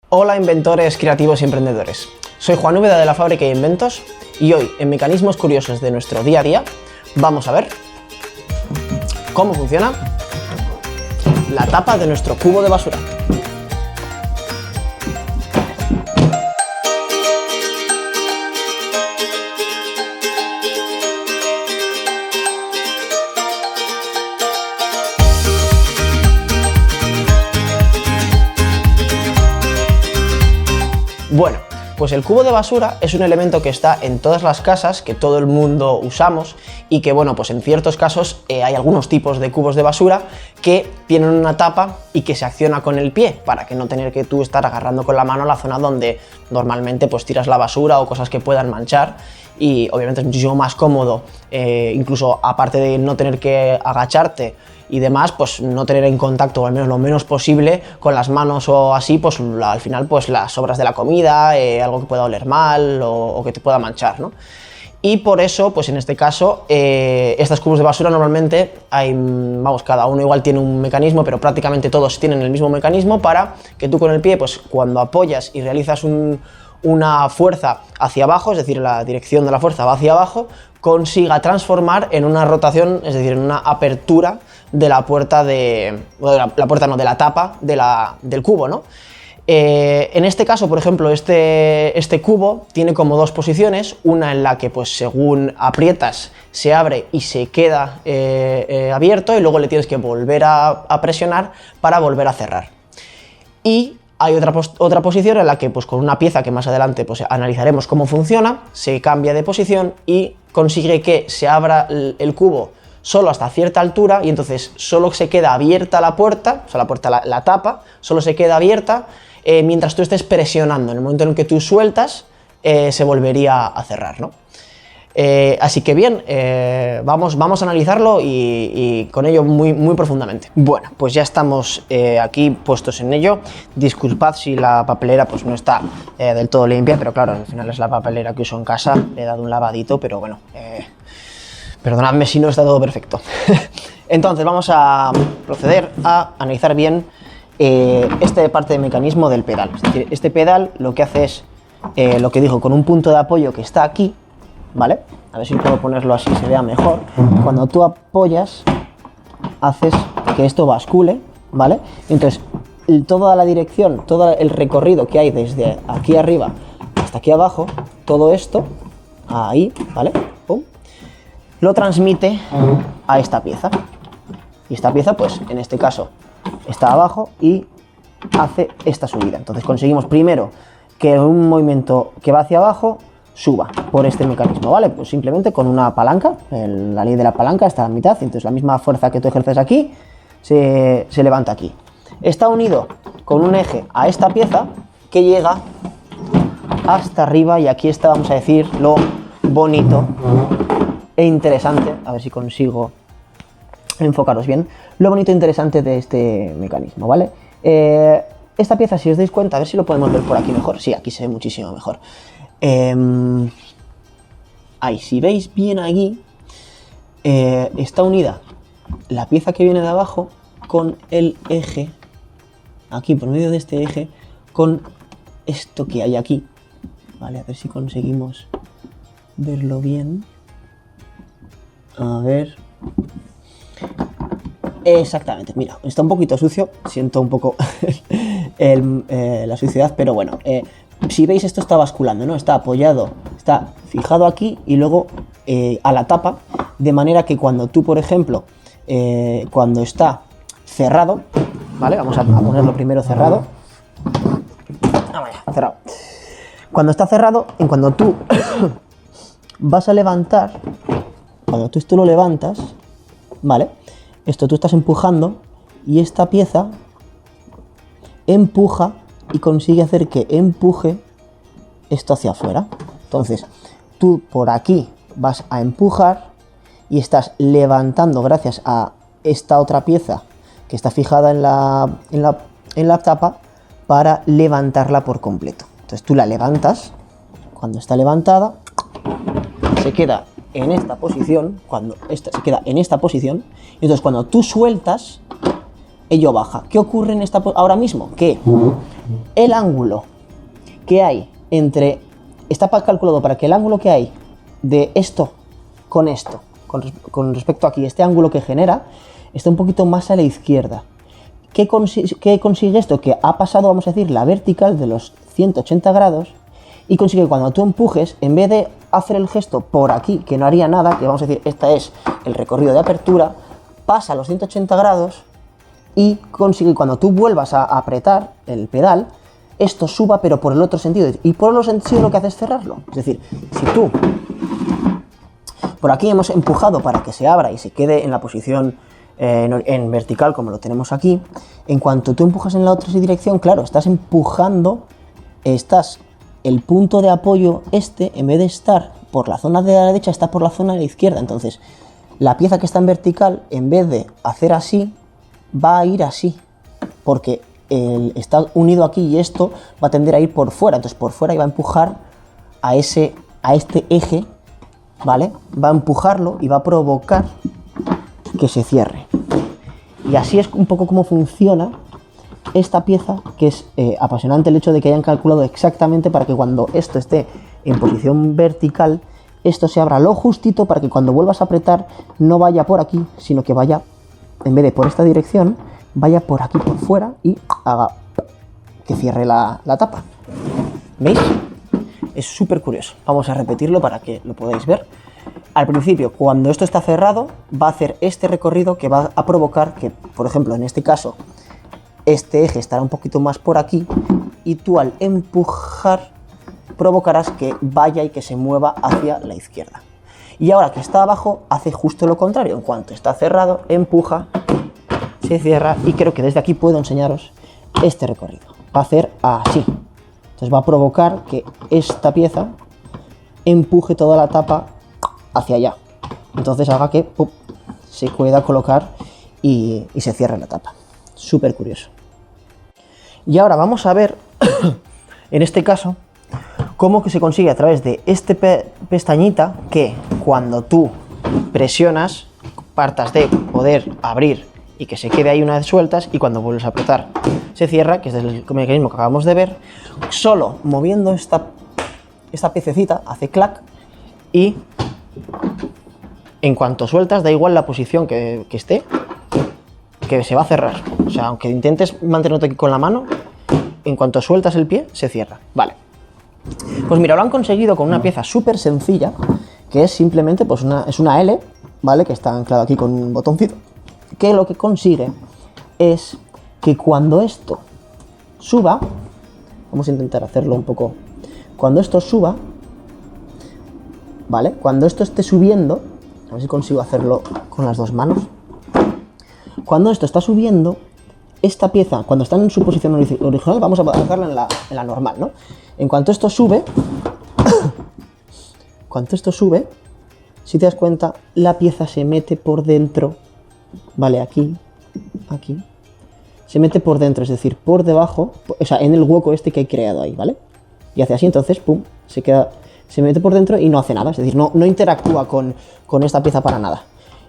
Hola inventores, creativos y emprendedores. Soy Juan Úbeda de la Fábrica de Inventos y hoy, en Mecanismos Curiosos de nuestro día a día, vamos a ver cómo funciona la tapa de nuestro cubo de basura. Bueno, pues el cubo de basura es un elemento que está en todas las casas, que todo el mundo usamos y que, bueno, pues en ciertos casos hay algunos tipos de cubos de basura que tienen una tapa y que se acciona con el pie para que no tener que tú estar agarrando con la mano la zona donde normalmente pues tiras la basura o cosas que puedan manchar, y obviamente es muchísimo más cómodo, incluso aparte de no tener que agacharte y demás, pues no tener en contacto, o al menos lo menos posible, con las manos o así, pues al final pues las sobras de la comida, algo que pueda oler mal o que te pueda manchar, ¿no? Y por eso, pues en este caso, estos cubos de basura normalmente hay, vamos, cada uno igual tiene un mecanismo, pero prácticamente todos tienen el mismo mecanismo para que tú con el pie, pues cuando apoyas y realizas una fuerza hacia abajo, es decir, la dirección de la fuerza va hacia abajo, consiga transformar en una rotación, es decir, en una apertura de la puerta de la tapa del cubo, ¿no? En este caso, por ejemplo, este cubo tiene como dos posiciones, una en la que pues según aprietas se abre y se queda abierto, y luego le tienes que volver a presionar para volver a cerrar. Y hay otra posición en la que pues con una pieza que más adelante pues analizaremos cómo funciona, se cambia de posición y consigue que se abra el cubo solo hasta cierta altura, y entonces solo se queda abierta la puerta, o sea, la puerta, la tapa, solo se queda abierta mientras tú estés presionando. En el momento en que tú sueltas, se volvería a cerrar, ¿no? Así que bien, vamos a analizarlo y con ello muy profundamente. Bueno, pues ya estamos aquí puestos en ello. Disculpad si la papelera pues no está del todo limpia, pero claro, al final es la papelera que uso en casa, le he dado un lavadito, pero bueno, perdonadme si no está todo perfecto. Entonces vamos a proceder a analizar bien esta parte del mecanismo del pedal. Es decir, este pedal lo que hace es, lo que dijo, con un punto de apoyo que está aquí, ¿vale? A ver si puedo ponerlo así, se vea mejor. Cuando tú apoyas, haces que esto bascule, ¿vale? Entonces, toda la dirección, todo el recorrido que hay desde aquí arriba hasta aquí abajo, todo esto, ahí, ¿vale? ¡Pum!, lo transmite a esta pieza. Y esta pieza, pues, en este caso, está abajo y hace esta subida. Entonces conseguimos primero que un movimiento que va hacia abajo suba por este mecanismo, ¿vale? Pues simplemente con una palanca, la ley de la palanca está a la mitad, entonces la misma fuerza que tú ejerces aquí se levanta aquí. Está unido con un eje a esta pieza que llega hasta arriba, y aquí está, vamos a decir, lo bonito e interesante, a ver si consigo enfocaros bien, lo bonito e interesante de este mecanismo, ¿vale? Esta pieza, si os dais cuenta, a ver si lo podemos ver por aquí mejor. Sí, aquí se ve muchísimo mejor. Ahí, si veis bien aquí, está unida la pieza que viene de abajo con el eje, aquí por medio de este eje, con esto que hay aquí, ¿vale? A ver si conseguimos verlo bien. A ver. Exactamente, mira, está un poquito sucio, siento un poco la suciedad, pero bueno, si veis, esto está basculando, ¿no? Está apoyado, está fijado aquí y luego a la tapa, de manera que cuando tú, por ejemplo, cuando está cerrado, ¿vale? Vamos a ponerlo primero cerrado. Cerrado. Cuando está cerrado, en cuando tú vas a levantar, cuando tú esto lo levantas, ¿vale? Esto tú estás empujando y esta pieza empuja y consigue hacer que empuje esto hacia afuera. Entonces, tú por aquí vas a empujar y estás levantando gracias a esta otra pieza que está fijada en la tapa para levantarla por completo. Entonces tú la levantas, cuando está levantada se queda en esta posición, cuando esta se queda en esta posición, y entonces cuando tú sueltas, ello baja. ¿Qué ocurre en esta ahora mismo? Que el ángulo que hay entre... Está calculado para que el ángulo que hay de esto, con respecto aquí, este ángulo que genera, está un poquito más a la izquierda. ¿Qué consigue esto? Que ha pasado, vamos a decir, la vertical de los 180 grados y consigue que cuando tú empujes, en vez de hacer el gesto por aquí, que no haría nada, que vamos a decir, este es el recorrido de apertura, pasa a los 180 grados y consigue que cuando tú vuelvas a apretar el pedal, esto suba pero por el otro sentido. Y por el otro sentido lo que hace es cerrarlo. Es decir, si tú por aquí hemos empujado para que se abra y se quede en la posición en vertical como lo tenemos aquí, en cuanto tú empujas en la otra dirección, claro, estás empujando, el punto de apoyo en vez de estar por la zona de la derecha, está por la zona de la izquierda. Entonces la pieza que está en vertical, en vez de hacer así, va a ir así, porque está unido aquí y esto va a tender a ir por fuera. Entonces por fuera iba a empujar a este eje, ¿vale? Va a empujarlo y va a provocar que se cierre. Y así es un poco como funciona esta pieza, que es apasionante el hecho de que hayan calculado exactamente para que cuando esto esté en posición vertical, esto se abra lo justito para que cuando vuelvas a apretar no vaya por aquí, sino que vaya, en vez de por esta dirección, vaya por aquí por fuera y haga que cierre la tapa. ¿Veis? Es súper curioso. Vamos a repetirlo para que lo podáis ver. Al principio, cuando esto está cerrado, va a hacer este recorrido que va a provocar que, por ejemplo, en este caso, este eje estará un poquito más por aquí y tú al empujar provocarás que vaya y que se mueva hacia la izquierda. Y ahora que está abajo, hace justo lo contrario. En cuanto está cerrado, empuja, se cierra y creo que desde aquí puedo enseñaros este recorrido. Va a hacer así. Entonces va a provocar que esta pieza empuje toda la tapa hacia allá. Entonces haga que se pueda colocar y se cierre la tapa. Súper curioso. Y ahora vamos a ver, en este caso, cómo que se consigue a través de este pestañita que cuando tú presionas, partas de poder abrir y que se quede ahí una vez sueltas, y cuando vuelves a apretar se cierra, que es el mecanismo que acabamos de ver. Solo moviendo esta piececita hace clac y en cuanto sueltas, da igual la posición que esté, que se va a cerrar. O sea, aunque intentes mantenerlo aquí con la mano, en cuanto sueltas el pie, se cierra. Vale. Pues mira, lo han conseguido con una pieza súper sencilla, que es simplemente pues es una L, ¿vale? Que está anclada aquí con un botoncito, que lo que consigue es que cuando esto suba, vamos a intentar hacerlo un poco, cuando esto suba, ¿vale? Cuando esto esté subiendo, a ver si consigo hacerlo con las dos manos, cuando esto está subiendo, esta pieza, cuando está en su posición original, vamos a dejarla en la normal, ¿no? En cuanto esto sube, si te das cuenta, la pieza se mete por dentro, ¿vale? Aquí, se mete por dentro, es decir, por debajo, o sea, en el hueco este que he creado ahí, ¿vale? Y hace así, entonces, pum, se mete por dentro y no hace nada, es decir, no interactúa con esta pieza para nada.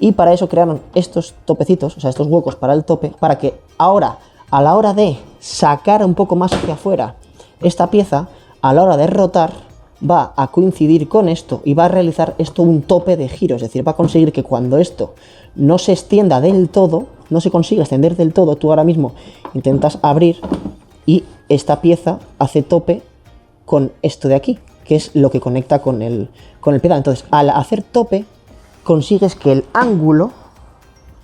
Y para eso crearon estos topecitos, o sea, estos huecos para el tope, para que ahora, a la hora de sacar un poco más hacia afuera esta pieza, a la hora de rotar, va a coincidir con esto y va a realizar esto un tope de giro, es decir, va a conseguir que cuando esto no se extienda del todo, no se consiga extender del todo, tú ahora mismo intentas abrir y esta pieza hace tope con esto de aquí, que es lo que conecta con el pedal. Entonces, al hacer tope, consigues que el ángulo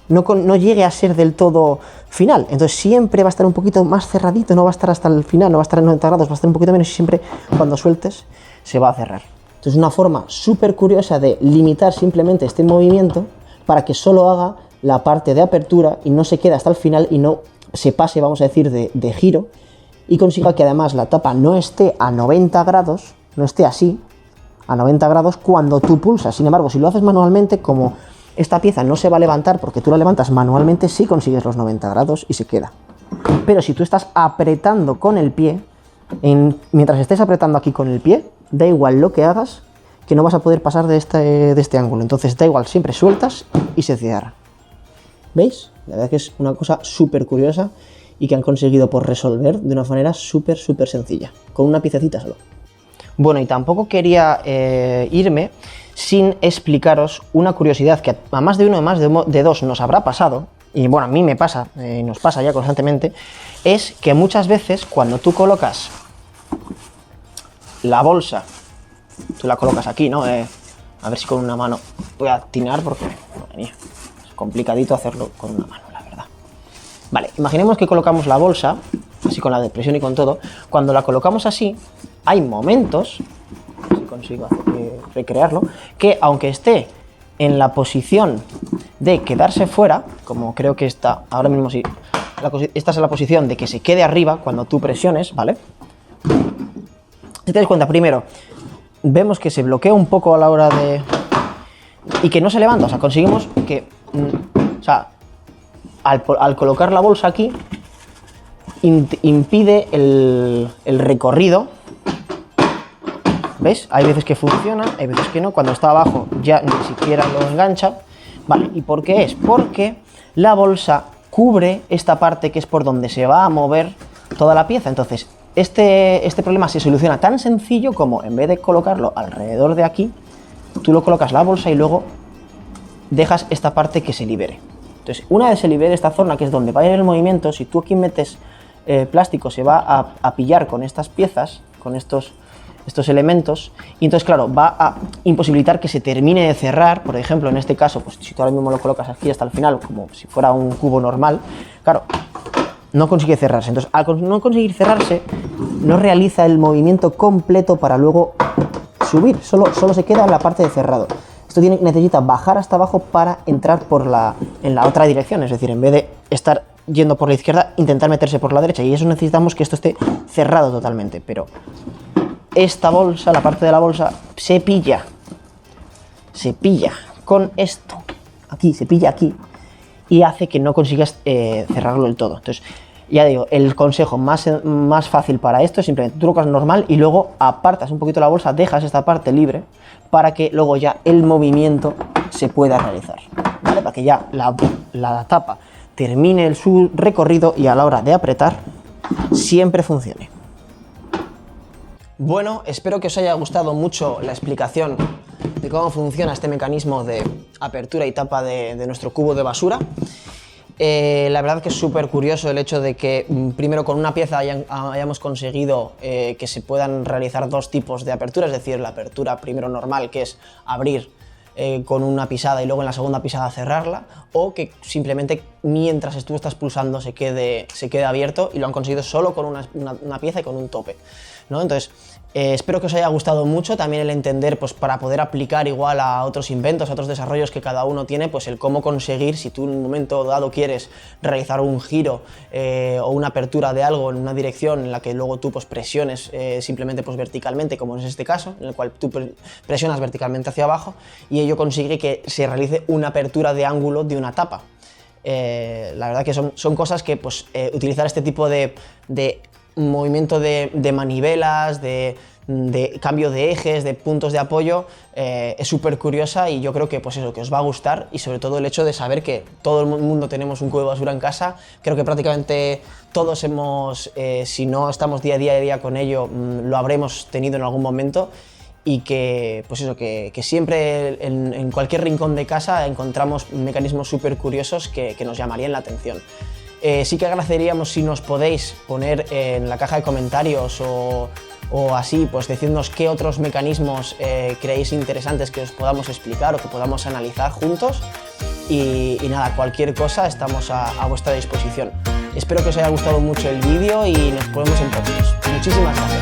no llegue a ser del todo final. Entonces siempre va a estar un poquito más cerradito, no va a estar hasta el final, no va a estar en 90 grados, va a estar un poquito menos y siempre cuando sueltes se va a cerrar. Entonces una forma súper curiosa de limitar simplemente este movimiento para que solo haga la parte de apertura y no se quede hasta el final y no se pase, vamos a decir, de giro, y consiga que además la tapa no esté a 90 grados, no esté así, a 90 grados cuando tú pulsas. Sin embargo, si lo haces manualmente, como esta pieza no se va a levantar porque tú la levantas manualmente, sí consigues los 90 grados y se queda. Pero si tú estás apretando con el pie, mientras estés apretando aquí con el pie, da igual lo que hagas, que no vas a poder pasar de este ángulo. Entonces da igual, siempre sueltas y se cierra. ¿Veis? La verdad que es una cosa súper curiosa y que han conseguido pues, resolver de una manera súper sencilla, con una piececita solo. Bueno, y tampoco quería irme sin explicaros una curiosidad que a más de uno, más de dos nos habrá pasado, y bueno, a mí me pasa, nos pasa ya constantemente, es que muchas veces cuando tú colocas la bolsa, tú la colocas aquí, ¿no? A ver si con una mano voy a atinar porque, madre mía, es complicadito hacerlo con una mano, la verdad. Vale, imaginemos que colocamos la bolsa, así con la depresión y con todo. Cuando la colocamos así, hay momentos, si consigo recrearlo, que aunque esté en la posición de quedarse fuera, como creo que está ahora mismo, sí, esta es la posición de que se quede arriba cuando tú presiones, ¿vale? Si te das cuenta, primero, vemos que se bloquea un poco a la hora de... y que no se levanta, o sea, conseguimos que... o sea, al colocar la bolsa aquí, impide el recorrido. ¿Ves? Hay veces que funciona, hay veces que no. Cuando está abajo ya ni siquiera lo engancha. Vale, ¿y por qué es? Porque la bolsa cubre esta parte que es por donde se va a mover toda la pieza. Entonces, este problema se soluciona tan sencillo como, en vez de colocarlo alrededor de aquí, tú lo colocas la bolsa y luego dejas esta parte que se libere. Entonces, una vez se libere esta zona, que es donde va a ir el movimiento, si tú aquí metes plástico, se va a pillar con estas piezas, con estos elementos, y entonces, claro, va a imposibilitar que se termine de cerrar. Por ejemplo, en este caso, pues si tú ahora mismo lo colocas aquí hasta el final, como si fuera un cubo normal, claro, no consigue cerrarse. Entonces, al no conseguir cerrarse, no realiza el movimiento completo para luego subir, solo se queda en la parte de cerrado. Esto necesita bajar hasta abajo para entrar en la otra dirección, es decir, en vez de estar yendo por la izquierda, intentar meterse por la derecha, y eso necesitamos que esto esté cerrado totalmente, pero esta bolsa, la parte de la bolsa, se pilla con esto, aquí, se pilla aquí, y hace que no consigas cerrarlo del todo. Entonces, ya digo, el consejo más fácil para esto es simplemente tú lo colocas normal y luego apartas un poquito la bolsa, dejas esta parte libre para que luego ya el movimiento se pueda realizar, ¿vale? Para que ya la tapa termine su recorrido y a la hora de apretar siempre funcione. Bueno, espero que os haya gustado mucho la explicación de cómo funciona este mecanismo de apertura y tapa de nuestro cubo de basura. La verdad que es súper curioso el hecho de que primero con una pieza hayamos conseguido que se puedan realizar dos tipos de apertura, es decir, la apertura primero normal, que es abrir con una pisada y luego en la segunda pisada cerrarla, o que simplemente mientras tú estás pulsando se quede abierto, y lo han conseguido solo con una pieza y con un tope, ¿no? Entonces, espero que os haya gustado mucho también el entender, pues para poder aplicar igual a otros inventos, a otros desarrollos que cada uno tiene, pues el cómo conseguir, si tú en un momento dado quieres realizar un giro o una apertura de algo en una dirección en la que luego tú pues presiones simplemente pues verticalmente, como es este caso, en el cual tú presionas verticalmente hacia abajo y ello consigue que se realice una apertura de ángulo de una tapa. La verdad que son cosas que pues utilizar este tipo de movimiento de manivelas, de cambio de ejes, de puntos de apoyo, es súper curiosa, y yo creo que pues eso, que os va a gustar, y sobre todo el hecho de saber que todo el mundo tenemos un cubo de basura en casa. Creo que prácticamente todos si no estamos día a día con ello, lo habremos tenido en algún momento, y que pues eso, que siempre en cualquier rincón de casa encontramos mecanismos súper curiosos que nos llamarían la atención. Sí que agradeceríamos si nos podéis poner en la caja de comentarios o así, pues decirnos qué otros mecanismos creéis interesantes que os podamos explicar o que podamos analizar juntos, y nada, cualquier cosa estamos a vuestra disposición. Espero que os haya gustado mucho el vídeo y nos vemos en próximos. Muchísimas gracias.